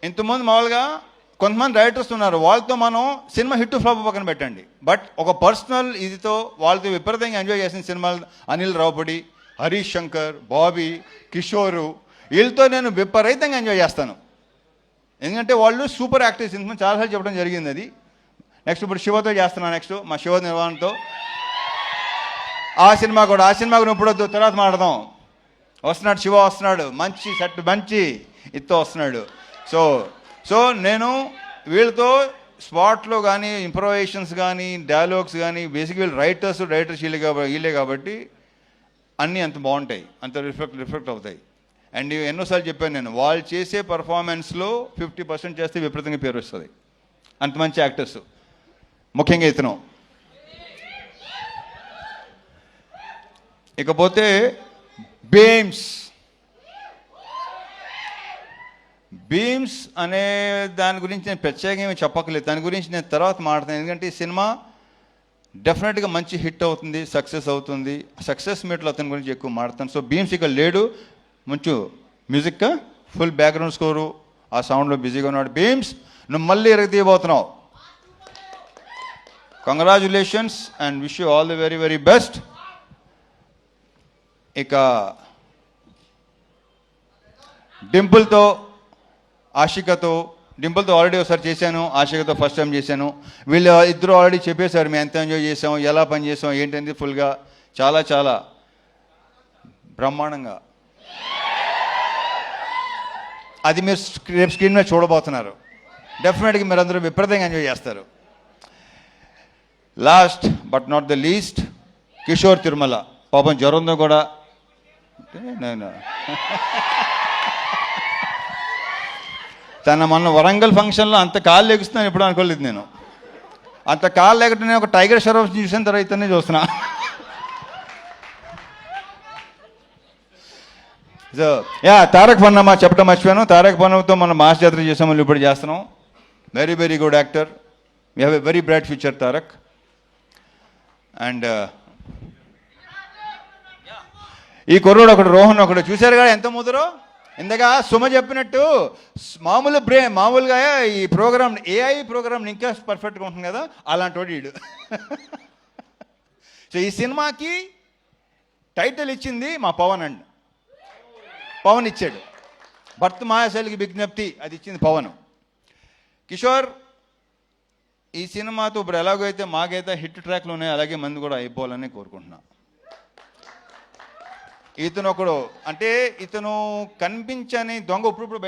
ఇంతకుముందు మామూలుగా కొంతమంది రైటర్స్ ఉన్నారు, వాళ్ళతో మనం సినిమా హిట్ ఫ్లాప్ పక్కన పెట్టండి, బట్ ఒక పర్సనల్ ఇదితో వాళ్ళతో విపరీతంగా ఎంజాయ్ చేసిన సినిమాలు అనిల్ రావుపూడి, హరీష్ శంకర్, బాబీ, కిషోరు, వీళ్ళతో నేను విపరీతంగా ఎంజాయ్ చేస్తాను. ఎందుకంటే వాళ్ళు సూపర్ యాక్టర్స్. సినిమా చాలాసార్లు చెప్పడం జరిగింది అది. నెక్స్ట్ ఇప్పుడు శివతో చేస్తున్నాను, నెక్స్ట్ మా శివ నిర్వహణతో ఆ సినిమా కూడా ఇప్పుడు వద్దు, తర్వాత మాట్లాడదాం. వస్తున్నాడు శివ, వస్తున్నాడు, మంచి సెట్, మంచి ఇత్తో వస్తున్నాడు. సో నేను వీళ్ళతో స్పాట్లో కానీ ఇంప్రొవైజేషన్స్ కానీ డైలాగ్స్ కానీ బేసిక్ వీళ్ళు రైటర్స్ వీళ్ళే కాబట్టి అన్నీ అంత బాగుంటాయి, అంత రిఫ్లెక్ట్ అవుతాయి. అండ్ ఎన్నోసార్లు చెప్పాను నేను, వాళ్ళు చేసే పర్ఫార్మెన్స్లో 50% చేస్తే విపరీతంగా పేరు వస్తుంది. అంత మంచి యాక్టర్స్, ముఖ్యంగా ఇతను. ఇకపోతే బీమ్స్ అనే దాని గురించి నేను ప్రత్యేకంగా చెప్పక్కర్లేదు, దాని గురించి నేను తర్వాత మాట్లాడతాను. ఎందుకంటే ఈ సినిమా డెఫినెట్గా మంచి హిట్ అవుతుంది, సక్సెస్ అవుతుంది. సక్సెస్ మీట్లో అతని గురించి ఎక్కువ మాట్లాడతాను. సో బీమ్స్ ఇక్కడ లేడు, మంచి మ్యూజిక్, ఫుల్ బ్యాక్గ్రౌండ్ స్కోరు, ఆ సౌండ్లో బిజీగా ఉన్నాడు. బీమ్స్, నువ్వు మళ్ళీ ఎరగతీయబోతున్నావు. Congratulations and wish you all the very very best. ఇక డింపుల్తో ఆల్రెడీ ఒకసారి చేశాను, ఆషికతో ఫస్ట్ టైం చేశాను. వీళ్ళు ఇద్దరు ఆల్రెడీ చెప్పేశారు మేము ఎంత ఎంజాయ్ చేసాం, ఎలా పని చేసాం ఏంటంటే ఫుల్గా చాలా చాలా బ్రహ్మాండంగా. అది మీరు రేపు స్క్రీన్ మీద చూడబోతున్నారు. డెఫినెట్గా మీరు అందరూ విపరీతంగా ఎంజాయ్ చేస్తారు. Last but not the least, Kishore Tirumala. పాపం జ్వరంతో కూడా నేను తన మొన్న వరంగల్ ఫంక్షన్లో అంత కాళ్ళు ఎగుస్తున్నాను ఎప్పుడు అనుకోలేదు నేను. అంత కాళ్ళు ఎగటం నేను ఒక టైగర్ షరఫ్ చూసిన తర్వాత ఇతనే చూస్తున్నా. సో తారక్ పన్నమ్మ చెప్పడం మర్చిపోయాను. తారక్ పన్నమ్మతో మనం మాస్ జాతర చేసాం, మళ్ళీ ఇప్పుడు చేస్తున్నాం. Very very good actor, we have a very bright future Tarak. And ఈ కుర్రోడు ఒకడు, రోహన్ ఒకడు, చూశారు కదా ఎంత ముదరో. ఇందాక సుమ చెప్పినట్టు మామూలుగా ఈ ప్రోగ్రామ్, ఏఐ ప్రోగ్రామ్ ఇంకా పర్ఫెక్ట్గా ఉంటుంది కదా, అలాంటి వాడు వీడు. సో ఈ సినిమాకి టైటిల్ ఇచ్చింది మా పవన్ ఇచ్చాడు. భర్త మాయాశైలికి విజ్ఞప్తి, అది ఇచ్చింది పవన్. కిషోర్, ఈ సినిమాతో ఇప్పుడు ఎలాగో అయితే మాకైతే హిట్ ట్రాక్లు ఉన్నాయి, అలాగే మంది కూడా అయిపోవాలని కోరుకుంటున్నా. ఇతను ఒకడు, అంటే ఇతను కనిపించని దొంగ ఇప్పుడు